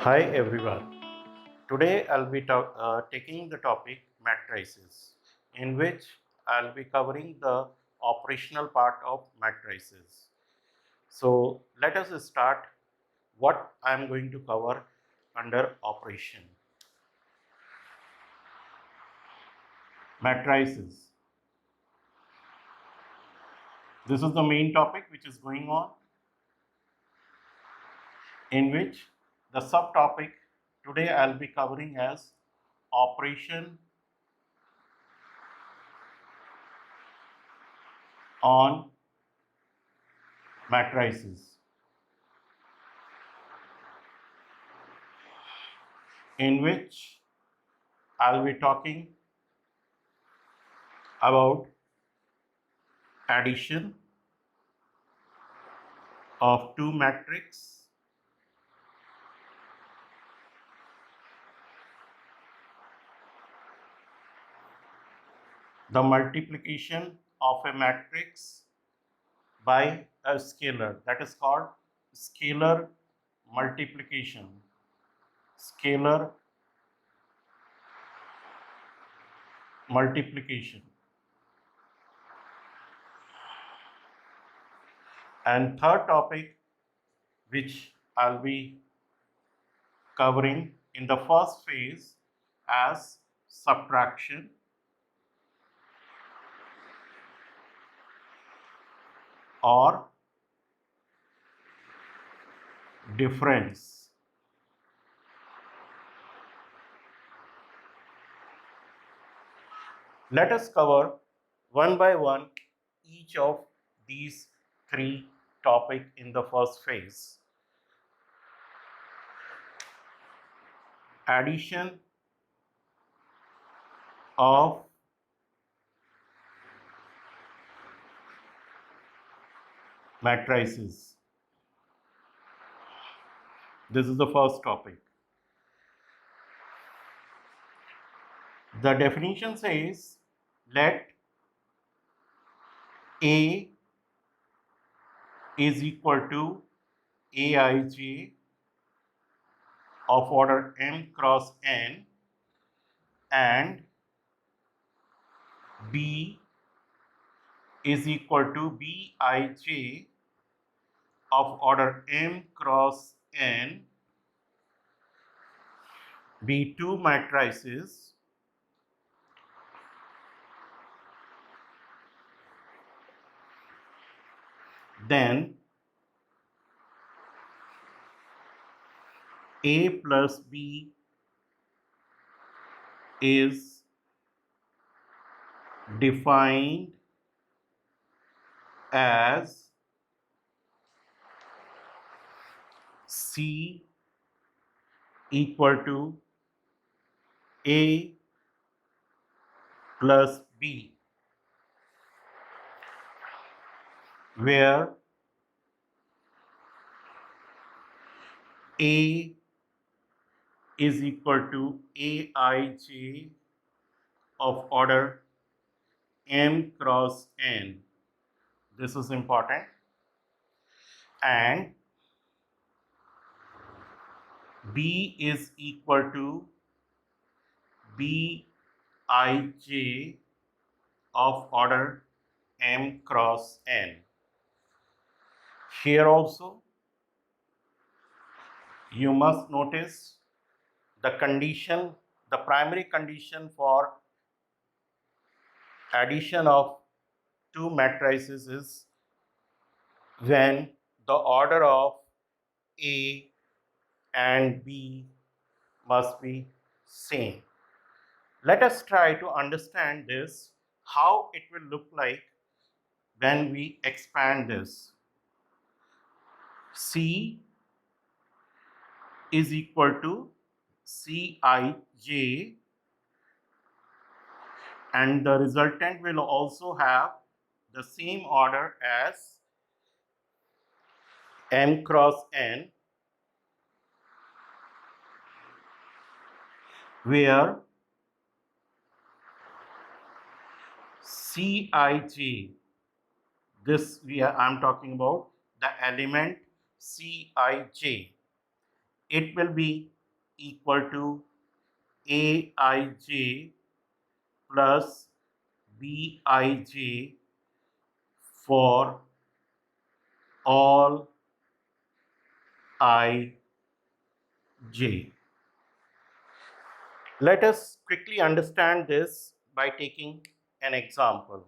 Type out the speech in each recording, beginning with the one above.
Hi everyone. Today I'll be taking the topic matrices, in which I'll be covering the operational part of matrices. So let us start what I'm going to cover under operation. Matrices. This is the main topic which is going on, in which the subtopic today I'll be covering as operation on matrices, in which I'll be talking about addition of two matrices, the multiplication of a matrix by a scalar, that is called scalar multiplication. Scalar multiplication. And third topic which I'll be covering in the first phase as subtraction or difference. Let us cover one by one each of these three topics in the first phase. Addition of matrices. This is the first topic. The definition says, let A is equal to Aij of order m cross n and B is equal to Bij of order m cross n be two matrices then A plus B is defined as C equal to A plus B, where A is equal to Aij of order m cross n. This is important. And B is equal to Bij of order m cross n. Here also you must notice the condition, the primary condition for addition of two matrices is when the order of A and B must be same. Let us try to understand this, how it will look like when we expand this. C is equal to Cij and the resultant will also have the same order as m cross n, where Cij, I'm talking about the element Cij, it will be equal to Aij plus Bij for all I j. Let us quickly understand this by taking an example.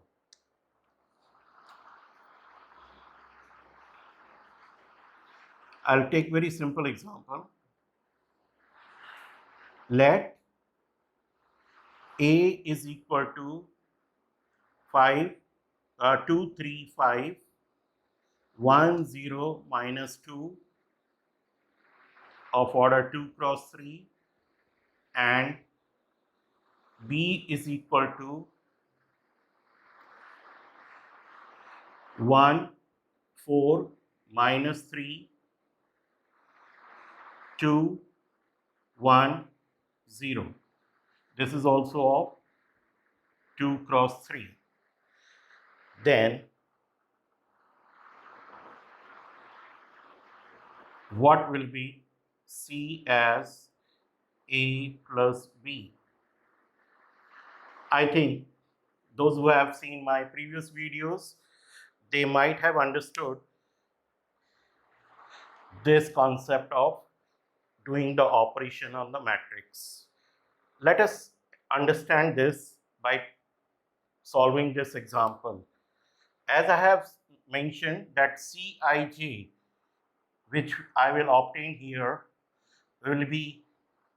I'll take very simple example. Let A is equal to 2, 3, 5, 1, 0, minus 2 of order 2 cross 3, and B is equal to 1, 4, minus 3, 2, 1, 0. This is also of 2 cross 3. Then what will be C as A plus B? I think those who have seen my previous videos, they might have understood this concept of doing the operation on the matrix. Let us understand this by solving this example. As I have mentioned that Cij, which I will obtain here, will be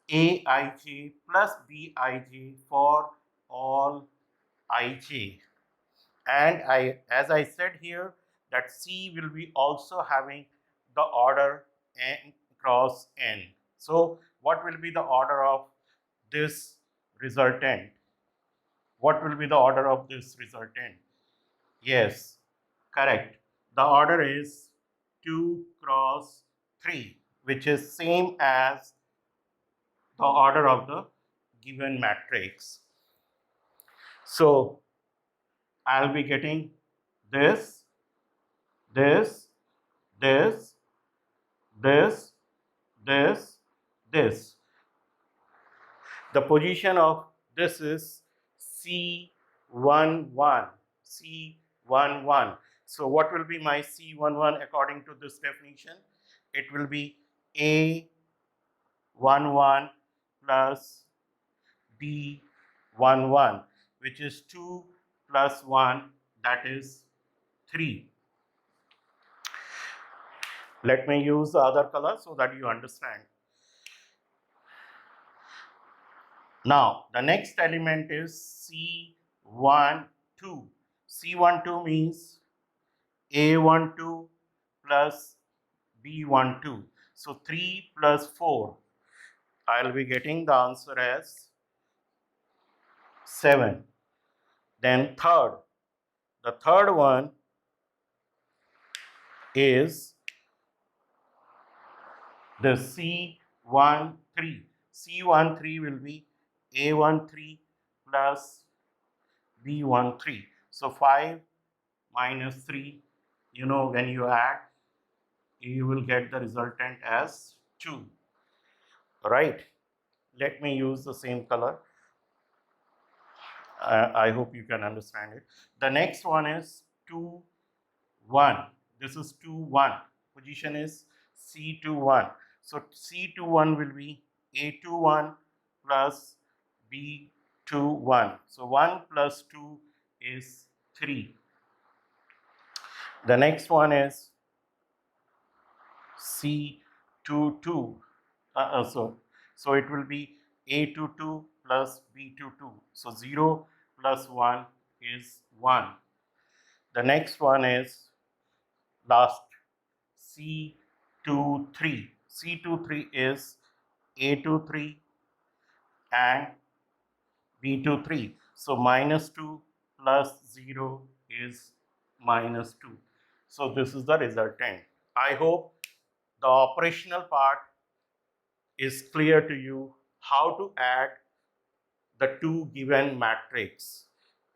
Aij plus Bij for all Ij. And as I said here, that C will be also having the order n cross n. So what will be the order of this resultant? What will be the order of this resultant? Yes, correct. The order is 2 cross 3, which is same as the order of the given matrix. So I'll be getting this, this, this, this, this. The position of this is C11, C11. So what will be my C11 according to this definition? It will be A11 plus B11, which is 2 plus 1, that is 3. Let me use the other color so that you understand. Now, the next element is C12. C12 means A12 plus B12. So 3 plus 4. I will be getting the answer as 7. Then the third one is the C13. C13 will be A13 plus B13. So 5 minus 3, when you add, you will get the resultant as 2. Right? Let me use the same color. I hope you can understand it. The next one is 2, 1. This is 2, 1. Position is C21. So C21 will be A21 plus B21. So 1 plus 2 is 3. The next one is C22. So it will be A22 plus B22. So 0 plus 1 is 1. The next one is last C23. C23 is A23 and B23. So minus 2 plus 0 is minus 2. So this is the resultant. I hope the operational part is clear to you, how to add the two given matrix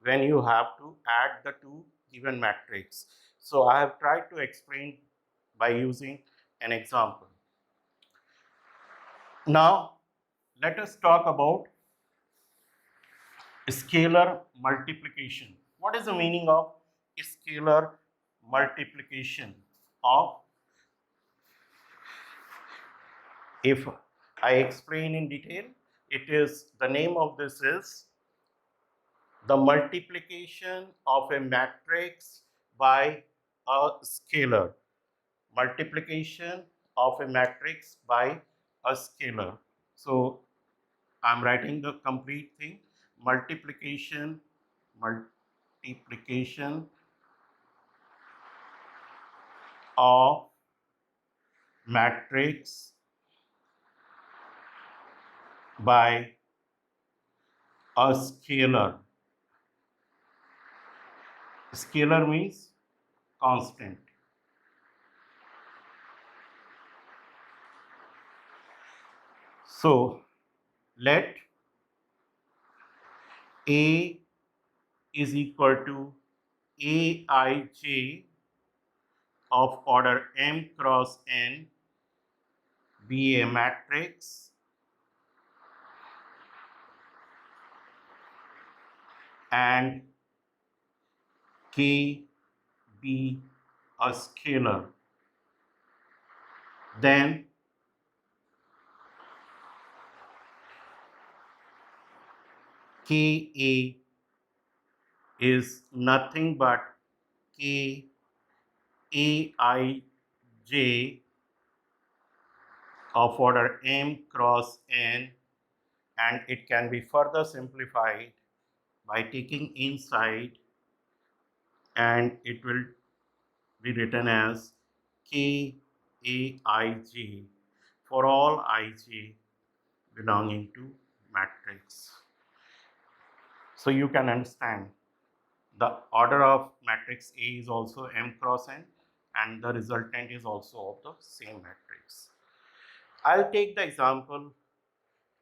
when you have to add the two given matrix. So I have tried to explain by using an example. Now, let us talk about scalar multiplication. What is the meaning of scalar multiplication of, if I explain in detail, it is, the name of this is the multiplication of a matrix by a scalar. Multiplication of a matrix by a scalar. So I'm writing the complete thing. Multiplication of matrix by a scalar. Scalar means constant. So let A is equal to Aij of order m cross n be a matrix and K be a scalar. Then Ka is nothing but K Aij of order m cross n, and it can be further simplified by taking inside, and it will be written as K Aij for all ij belonging to matrix. So you can understand the order of matrix A is also m cross n, and the resultant is also of the same matrix. I'll take the example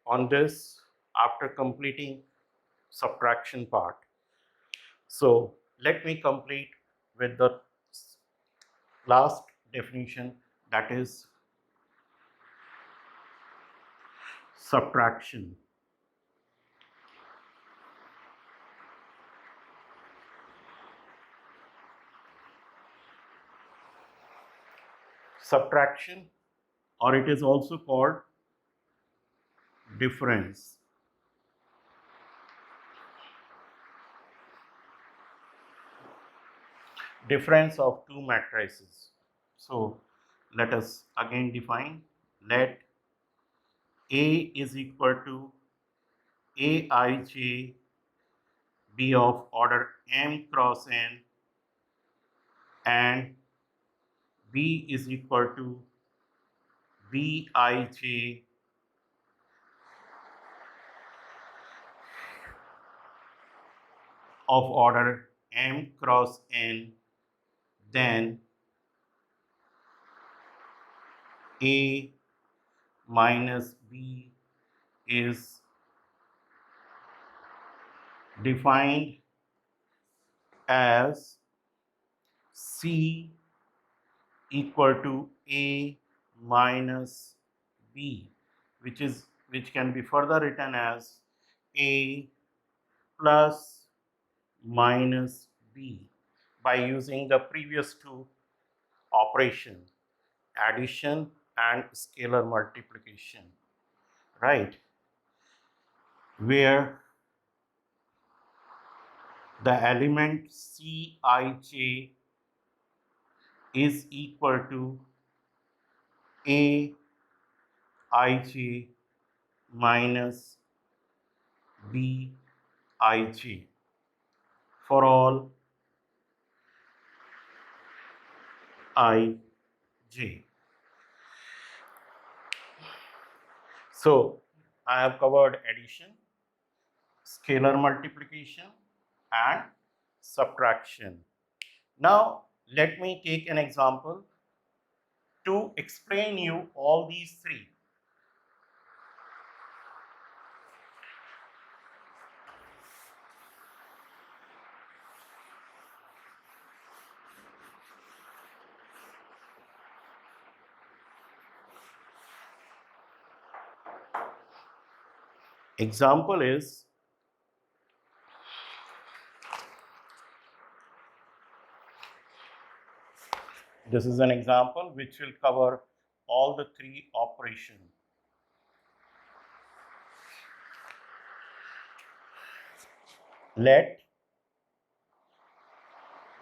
on this after completing subtraction part. So let me complete with the last definition, that is subtraction. Subtraction, or it is also called difference. Difference of two matrices. So let us again define. Let A is equal to Aij be of order m cross n, and B is equal to Bij of order m cross n, then A minus B is defined as C equal to A minus B, which can be further written as A plus minus B by using the previous two operations, addition and scalar multiplication, right? Where the element Cij is equal to Aij minus Bij for all I j. So I have covered addition, scalar multiplication and subtraction. Now let me take an example to explain you all these three. Example is, this is an example which will cover all the three operations. Let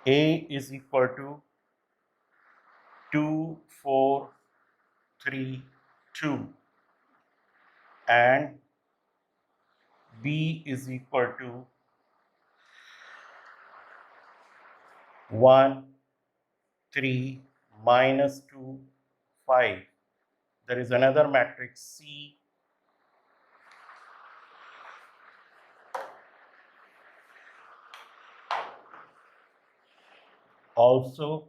A is equal to 2, 4, 3, 2 and B is equal to 1, 3, minus 2, 5. There is another matrix C. Also,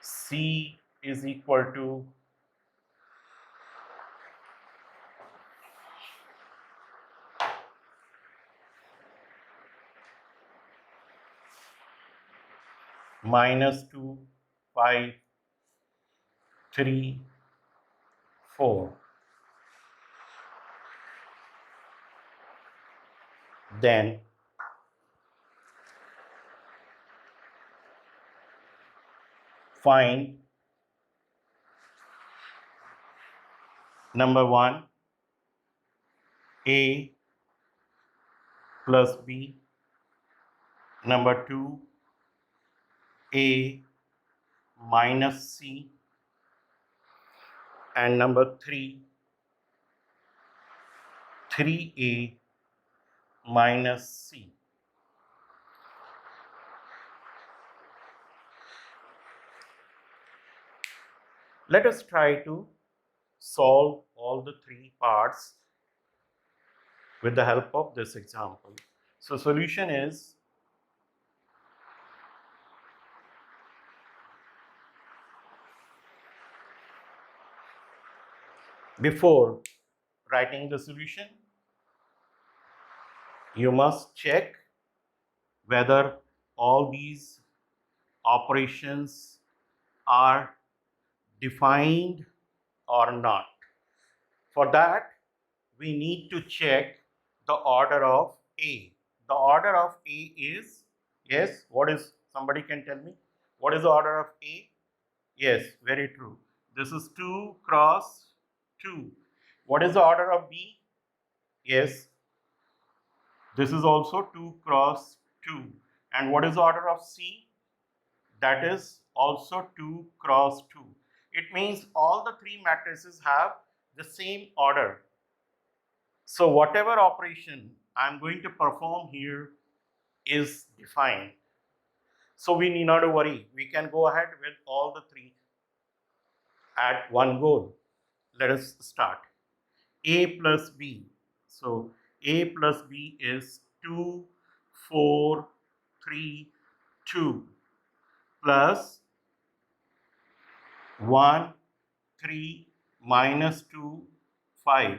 C is equal to minus 2, 5, 3, 4. Then find number 1, A plus B. Number 2, A minus C. And number 3, 3A minus C. Let us try to solve all the three parts with the help of this example. So solution is, before writing the solution, you must check whether all these operations are defined or not. For that, we need to check the order of A. The order of A is, yes, what is, somebody can tell me, what is the order of A? Yes, very true. This is 2 cross 2. What is the order of B? Yes, this is also 2 cross 2. And what is the order of C? That is also 2 cross 2. It means all the three matrices have the same order. So whatever operation I'm going to perform here is defined. So we need not to worry. We can go ahead with all the three at one goal. Let us start. A plus B. So A plus B is 2, 4, 3, 2 plus 1, 3 minus 2, 5,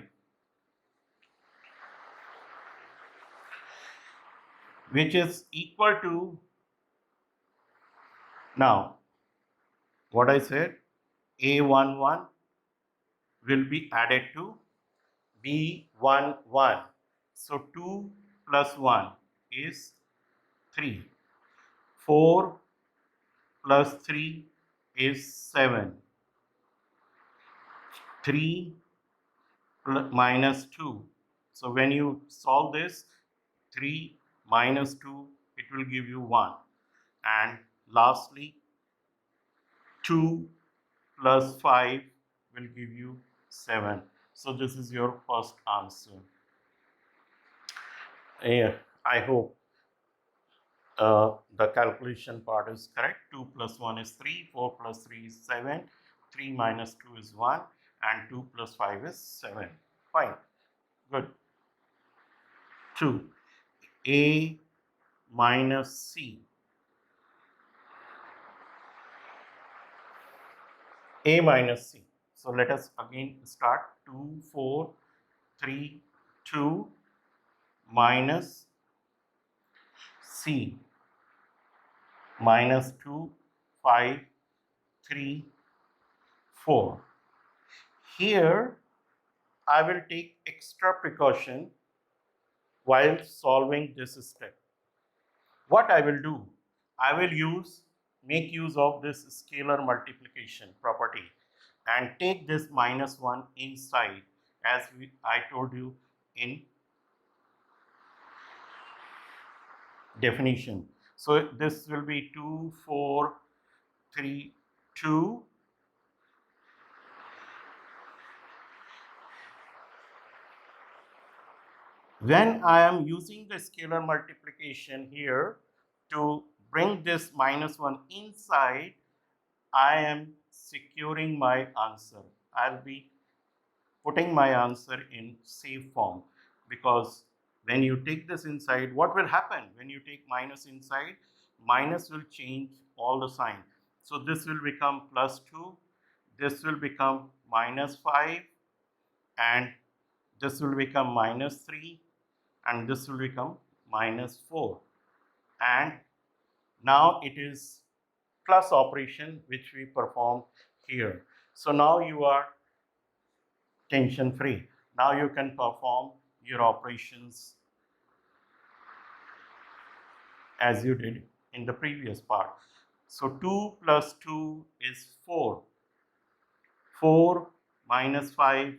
which is equal to, now what I said, A11 will be added to B11. So 2 plus 1 is 3. 4 plus 3 is 7. 3 minus 2. So when you solve this, 3 minus 2, it will give you 1. And lastly, 2 plus 5 will give you 7. So this is your first answer. I hope the calculation part is correct. 2 plus 1 is 3, 4 plus 3 is 7, 3 minus 2 is 1, and 2 plus 5 is 7. Fine. Good. 2. A minus C. A minus C. So let us again start. 2, 4, 3, 2 minus C. Minus 2, 5, 3, 4. Here I will take extra precaution while solving this step. What I will do, I will make use of this scalar multiplication property and take this minus 1 inside, as I told you in definition. So this will be 2, 4, 3, 2. When I am using the scalar multiplication here to bring this minus 1 inside, I am securing my answer. I'll be putting my answer in safe form, because when you take this inside, what will happen when you take minus inside? Minus will change all the sign. So this will become plus 2, this will become minus 5, and this will become minus 3, and this will become minus 4. And now it is plus operation which we perform here. So now you are tension free. Now you can perform your operations as you did in the previous part. So 2 plus 2 is 4. 4 minus 5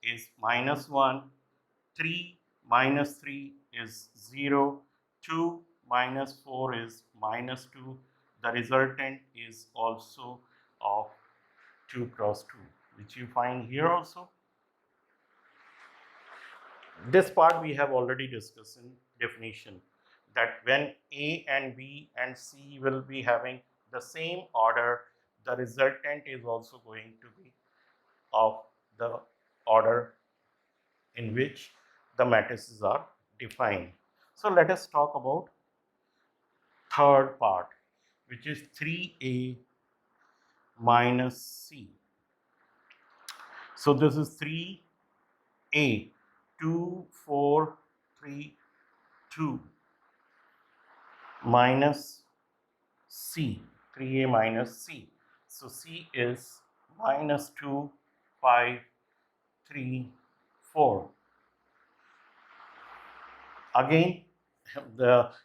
is minus 1. 3 minus 3 is 0. 2 minus 4 is minus 2. The resultant is also of 2 cross 2, which you find here also. This part we have already discussed in definition, that when A and B and C will be having the same order, the resultant is also going to be of the order in which the matrices are defined. So let us talk about third part, which is 3A minus C. So this is 3A, 2, 4, 3, 2 minus C, 3A minus C. So C is minus 2, 5, 3, 4. Again,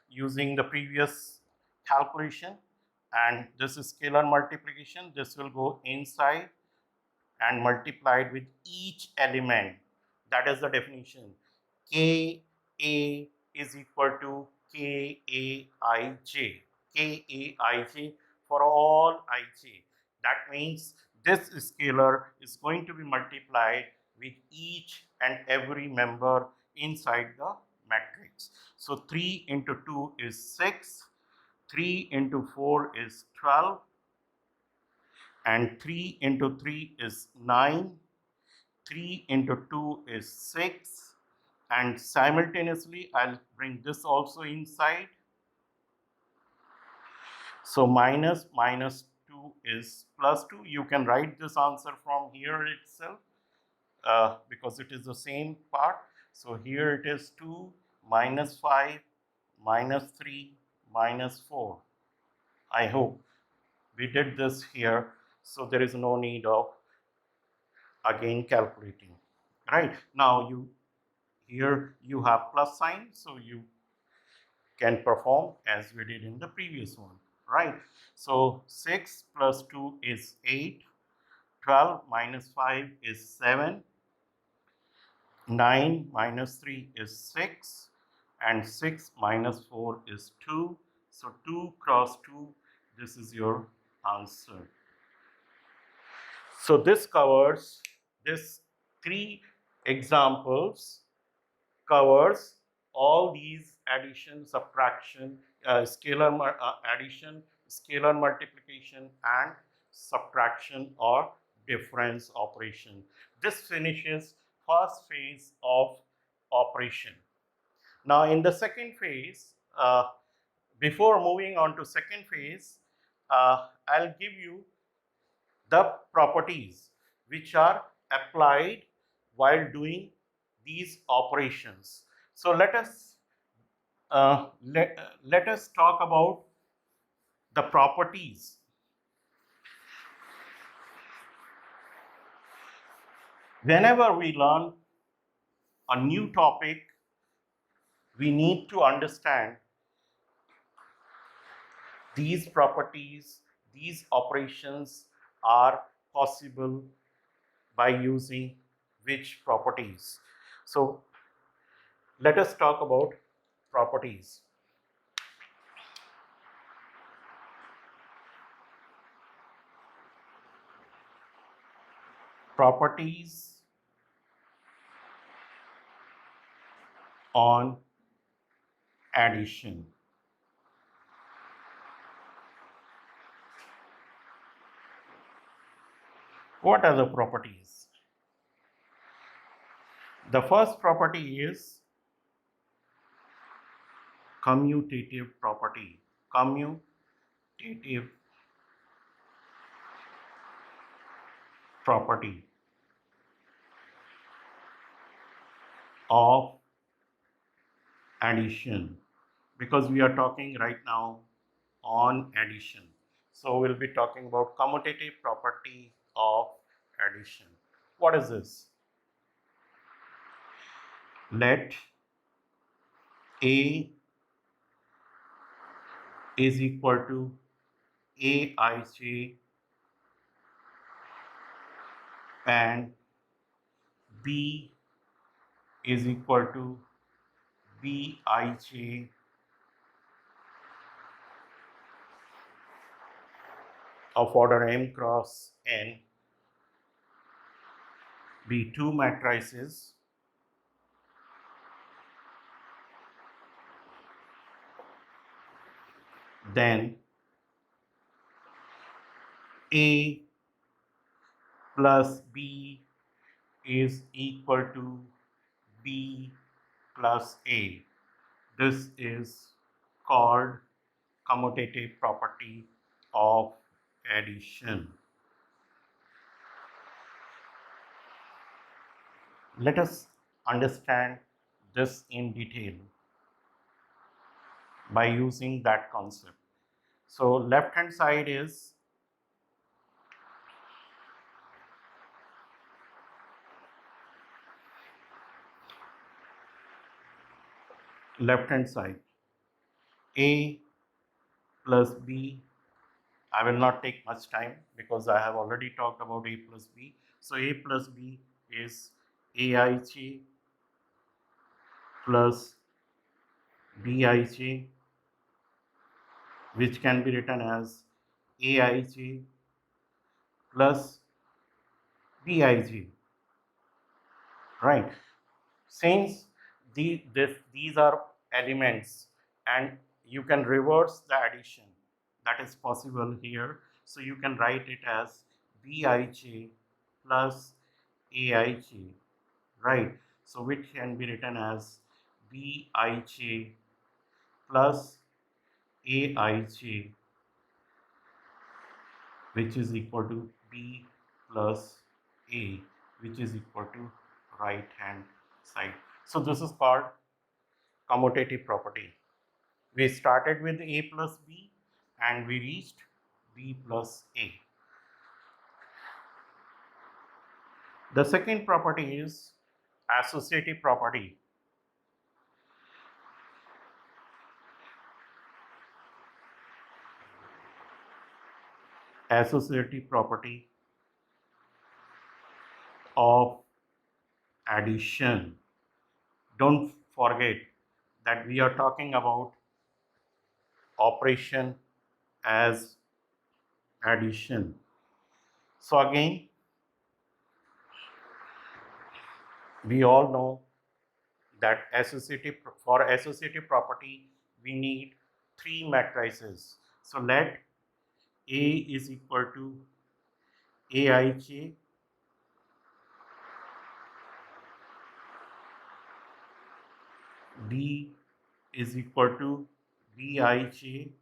using the previous calculation, and this is scalar multiplication, this will go inside and multiplied with each element. That is the definition. Ka is equal to Kaij. Kaij for all ij. That means this scalar is going to be multiplied with each and every member inside the matrix. So 3 into 2 is 6, 3 into 4 is 12, and 3 into 3 is 9, 3 into 2 is 6, and simultaneously I'll bring this also inside. So minus 2 is plus 2. You can write this answer from here itself because it is the same part. So here it is 2 minus 5 minus 3 minus 4. I hope we did this here, so there is no need of again calculating. Right, now here you have plus sign, so you can perform as we did in the previous one. Right, so 6 plus 2 is 8, 12 minus 5 is 7, 9 minus 3 is 6, and 6 minus 4 is 2. So 2 cross 2, this is your answer. So this covers, this 3 examples covers all these addition, subtraction, scalar addition, scalar multiplication, and subtraction or difference operation. This finishes first phase of operation. Now in the second phase, before moving on to second phase, I'll give you the properties which are applied while doing these operations. So let us talk about the properties. Whenever we learn a new topic, we need to understand these properties, these operations are possible by using which properties. So let us talk about properties. Properties on addition. What are the properties? The first property is commutative property. Commutative property of addition, because we are talking right now on addition. So we'll be talking about commutative property of addition. What is this? Let A is equal to Aij and B is equal to Bij of order m cross n be two matrices, then A plus B is equal to B plus A. This is called commutative property of addition. Let us understand this in detail by using that concept. So left hand side is A plus B. I will not take much time because I have already talked about A plus B. So A plus B is Aij plus Bij, which can be written as Aij plus Bij, right? Since these are elements and you can reverse the addition, that is possible here. So you can write it as Bij plus Aij, right? So which can be written as Bij plus Aij, which is equal to B plus A, which is equal to right hand side. So this is called commutative property. We started with A plus B and we reached B plus A. The second property is associative property. Associative property of addition. Don't forget that we are talking about operation as addition. So again, we all know that for associative property we need three matrices. So let A is equal to Aij, B is equal to Bij,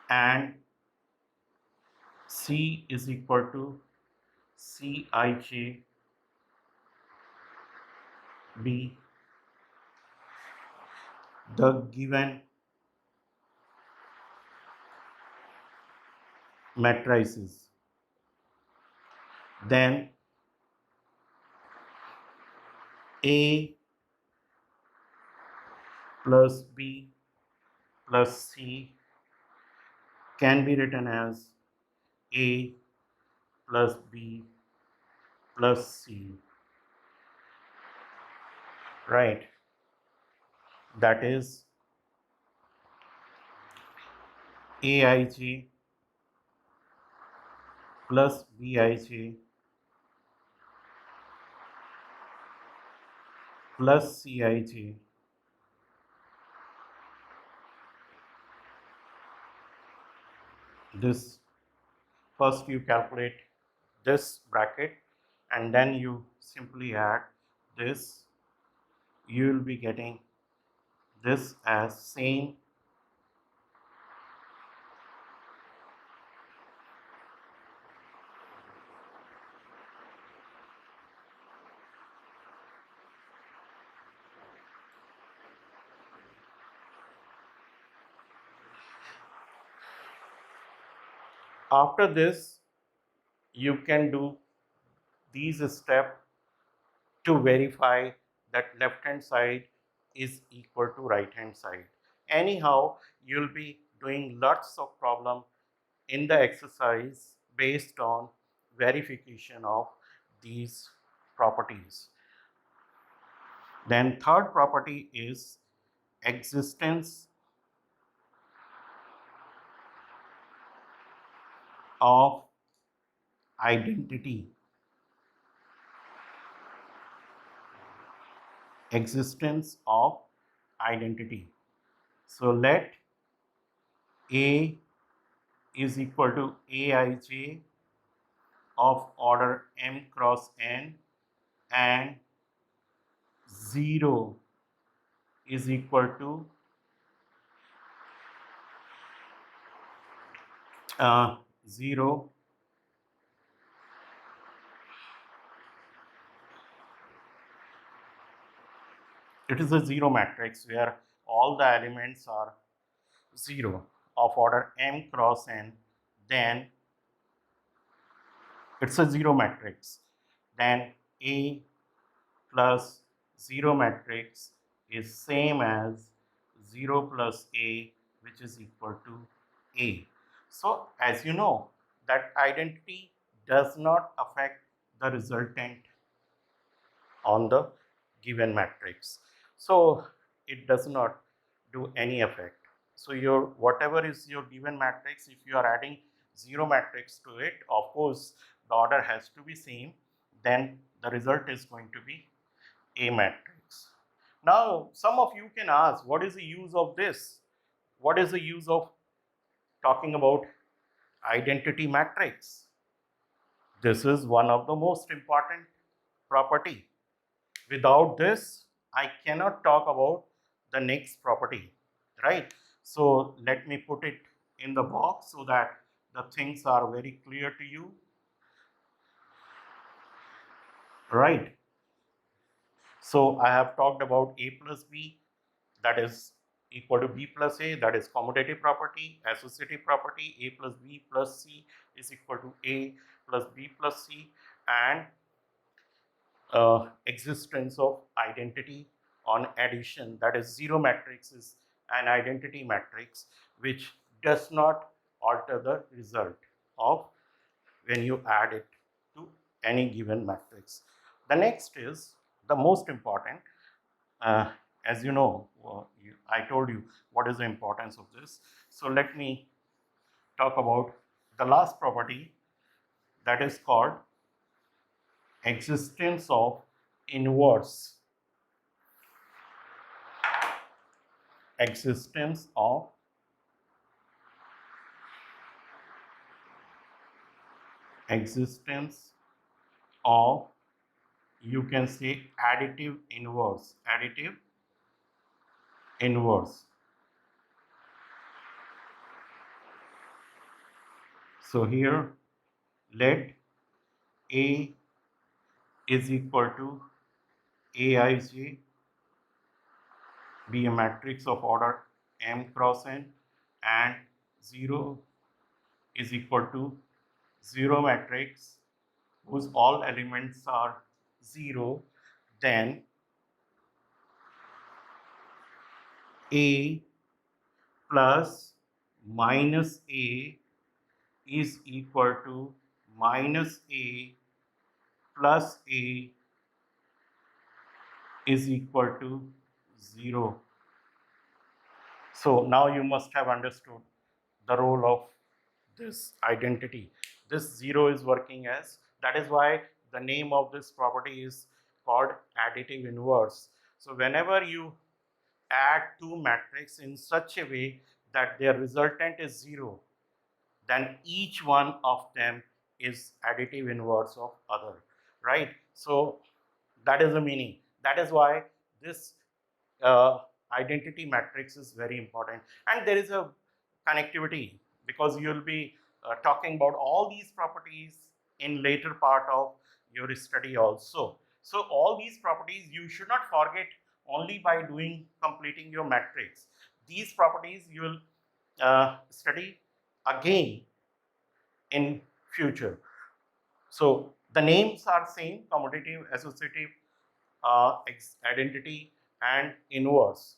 and C is equal to Cij be the given matrices. Then A plus B plus C can be written as A plus B plus C, right? That is Aij plus Bij plus Cij. This first you calculate this bracket and then you simply add this. You will be getting this as same. After this, you can do these steps to verify that left hand side is equal to right hand side. Anyhow, you'll be doing lots of problem in the exercise based on verification of these properties. Then third property is existence of identity. Existence of identity. So let A is equal to Aij of order m cross n and 0 is equal to 0. It is a 0 matrix where all the elements are 0 of order m cross n. Then it's a 0 matrix. Then A plus 0 matrix is same as 0 plus A, which is equal to A. So as you know, that identity does not affect the resultant on the given matrix. So it does not do any effect. So your whatever is your given matrix, if you are adding 0 matrix to it, of course the order has to be same, then the result is going to be A matrix. Now some of you can ask, what is the use of this? What is the use of talking about identity matrix? This is one of the most important property. Without this, I cannot talk about the next property, right? So let me put it in the box so that the things are very clear to you, right? So I have talked about A plus B, that is equal to B plus A, that is commutative property. Associative property, A plus B plus C is equal to A plus B plus C, and existence of identity on addition, that is 0 matrix is an identity matrix which does not alter the result of when you add it to any given matrix. The next is the most important. As you know, I told you what is the importance of this. So let me talk about the last property, that is called existence of inverse. Existence of existence of, you can say, additive inverse. Additive inverse. So here let A is equal to Aij be a matrix of order m cross n, and 0 is equal to 0 matrix whose all elements are 0. Then A plus minus A is equal to minus A plus A is equal to 0. So now you must have understood the role of this identity. This 0 is working as, that is why the name of this property is called additive inverse. So whenever you add two matrices in such a way that their resultant is 0, then each one of them is additive inverse of other, right? So that is the meaning. That is why this uh, identity matrix is very important, and there is a connectivity because you will be talking about all these properties in later part of your study also. So all these properties you should not forget only by doing completing your matrix. These properties you will study again in future. So the names are same: commutative, associative, identity, and inverse,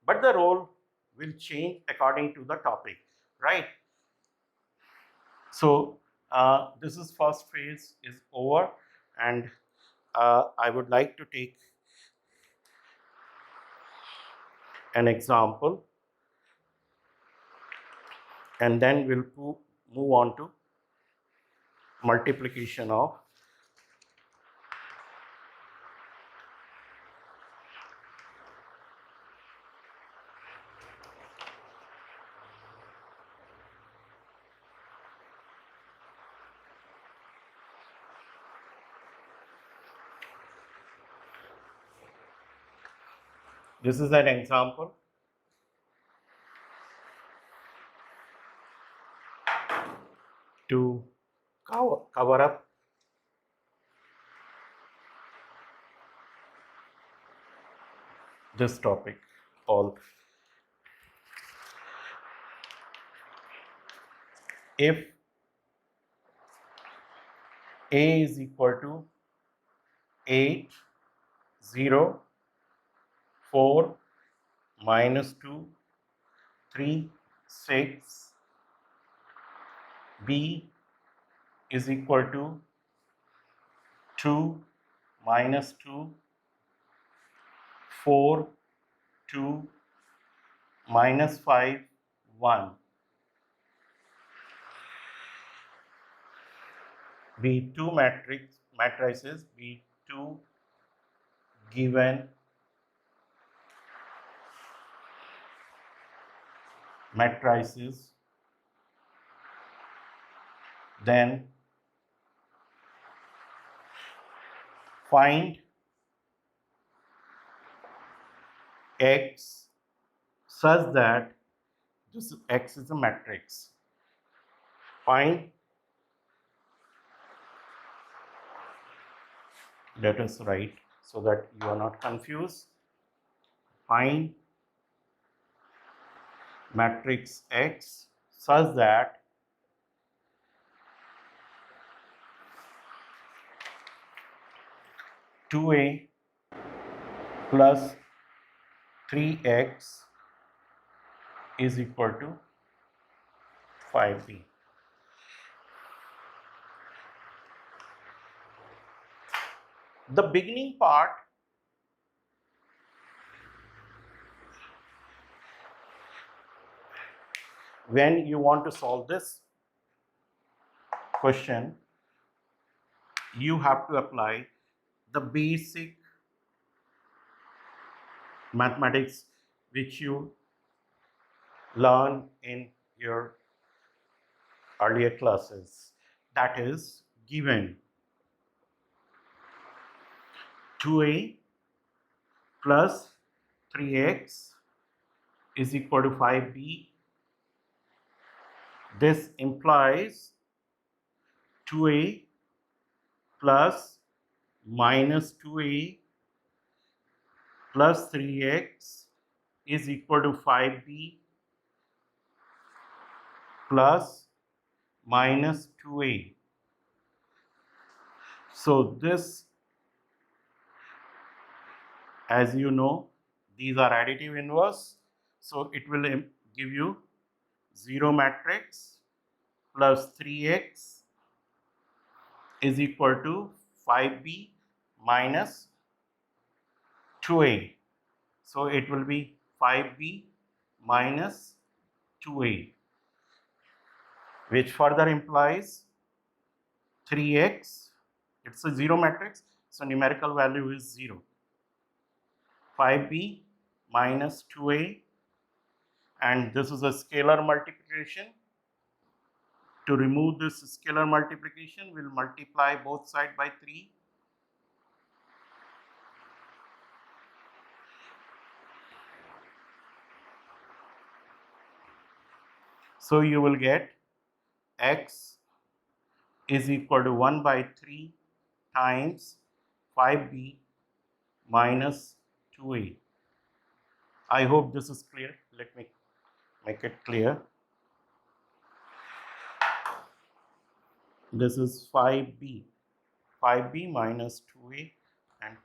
but the role will change according to the topic, right? So this is first phase is over, and I would like to take an example, and then we'll move on to multiplication of this is an example to cover up this topic. All if A is equal to 8, 0, 4, minus 2, 3, 6, B is equal to 2, minus 2, 4, 2, minus 5, 1. B2 matrices, B2 given matrices, then find X such that this X is a matrix. Find, let us write so that you are not confused. Find matrix X such that two A plus 3x is equal to 5b. The beginning part, when you want to solve this question, you have to apply the basic mathematics which you learn in your earlier classes. That is, given 2a plus 3x is equal to 5b. This implies 2a plus minus 2a plus 3x is equal to 5b plus minus 2a. So this, as you know, these are additive inverse. So it will give you 0 matrix plus 3x is equal to 5b minus 2a. So it will be 5b minus 2a, which further implies 3x. It's a 0 matrix, so numerical value is 0. 5b minus 2a, and this is a scalar multiplication. To remove this scalar multiplication, we'll multiply both sides by 3. So you will get x is equal to 1 by 3 times 5b minus 2a. I hope this is clear. Let me make it clear. This is 5b minus 2a, and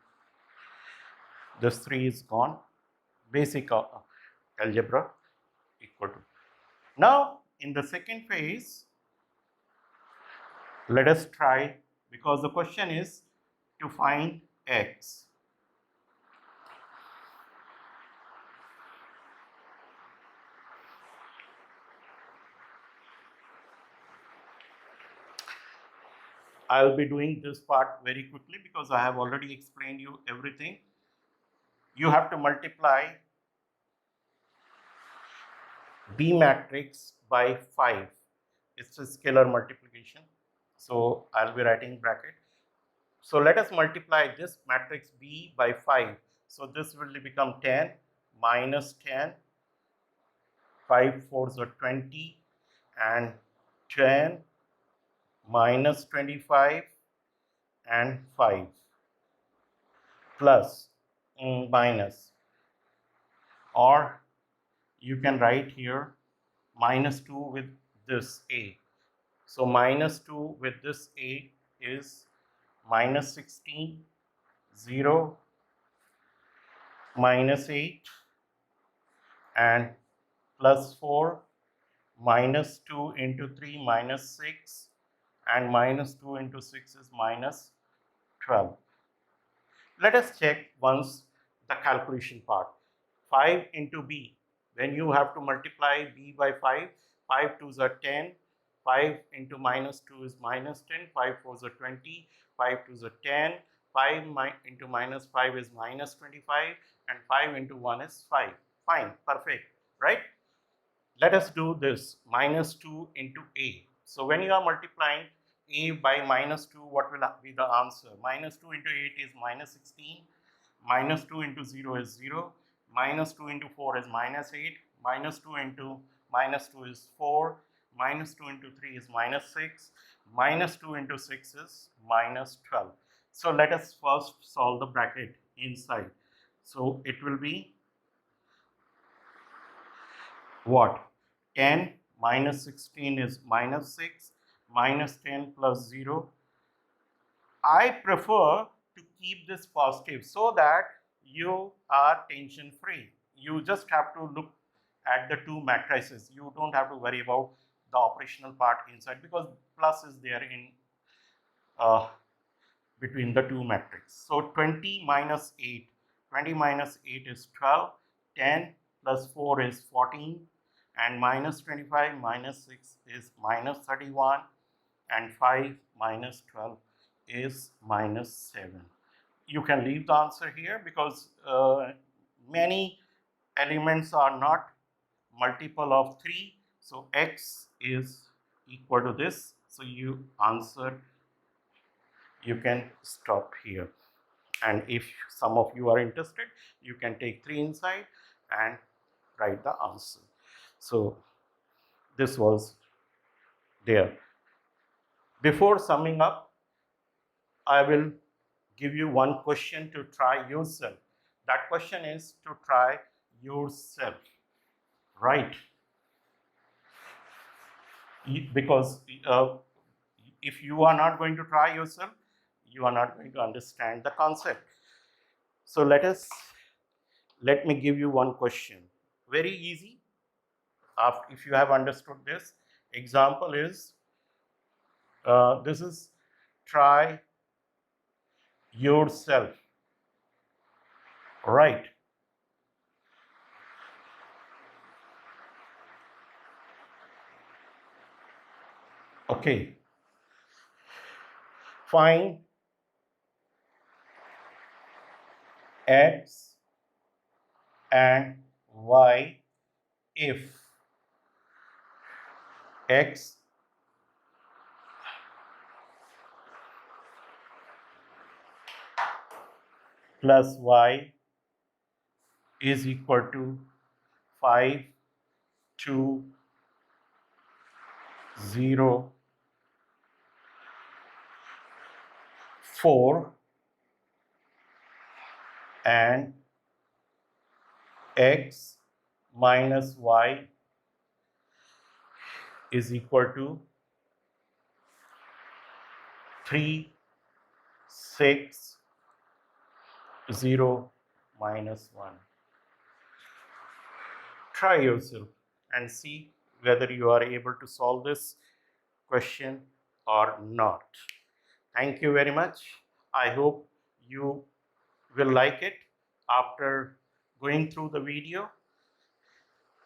this 3 is gone. Basic algebra equal to. Now, in the second phase, let us try, because the question is to find x. I'll be doing this part very quickly because I have already explained you everything. You have to multiply B matrix by 5. It's a scalar multiplication. So I'll be writing bracket. So let us multiply this matrix B by 5. So this will become 10 minus 10, 5 4s are 20, and 10 minus 25 and 5 plus minus, or you can write here minus 2 with this a. So minus 2 with this a is minus 16, 0, minus 8, and plus 4, minus 2 into 3 minus 6, and minus 2 into 6 is minus 12. Let us check once the calculation part. 5 into b, when you have to multiply b by 5, 5 2s are 10, 5 into minus 2 is minus 10, 5 4s are 20, 5 2s are 10, 5 into minus 5 is minus 25, and 5 into 1 is 5. Fine, perfect, right? Let us do this, minus 2 into a. So when you are multiplying a by minus 2, what will be the answer? Minus 2 into 8 is minus 16, minus 2 into 0 is 0, minus 2 into 4 is minus 8, minus 2 into minus 2 is 4, minus 2 into 3 is minus 6, minus 2 into 6 is minus 12. So let us first solve the bracket inside. So it will be what? 10 minus 16 is minus 6, minus 10 plus 0. I prefer to keep this positive so that you are tension free. You just have to look at the two matrices. You don't have to worry about the operational part inside because plus is there in between the two matrices. So 20 minus 8, 20 minus 8 is 12, 10 plus 4 is 14, and minus 25 minus 6 is minus 31, and 5 minus 12 is minus 7. You can leave the answer here because many elements are not multiple of 3. So x is equal to this. So you answer, you can stop here. And if some of you are interested, you can take 3 inside and write the answer. So this was there. Before summing up, I will give you one question to try yourself. That question is to try yourself, right? Because if you are not going to try yourself, you are not going to understand the concept. So let me give you one question. very easy. If you have understood this, example is this is try yourself, right? Okay, find x and y if x plus y is equal to 5, 2, 0, 4 and x minus y is equal to 3, 6, 0, minus 1. Try yourself and see whether you are able to solve this question or not. Thank you very much. I hope you will like it after going through the video,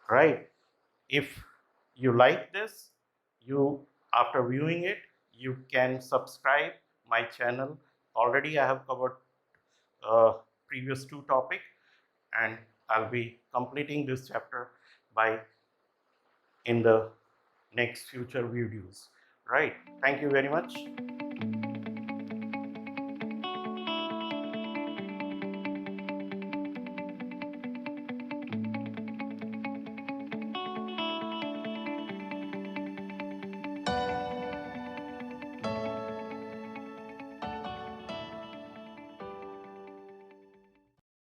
right? If you like this, you after viewing it, you can subscribe my channel. Already I have covered previous 2 topics, and I'll be completing this chapter by in the next future videos, right? Thank you very much.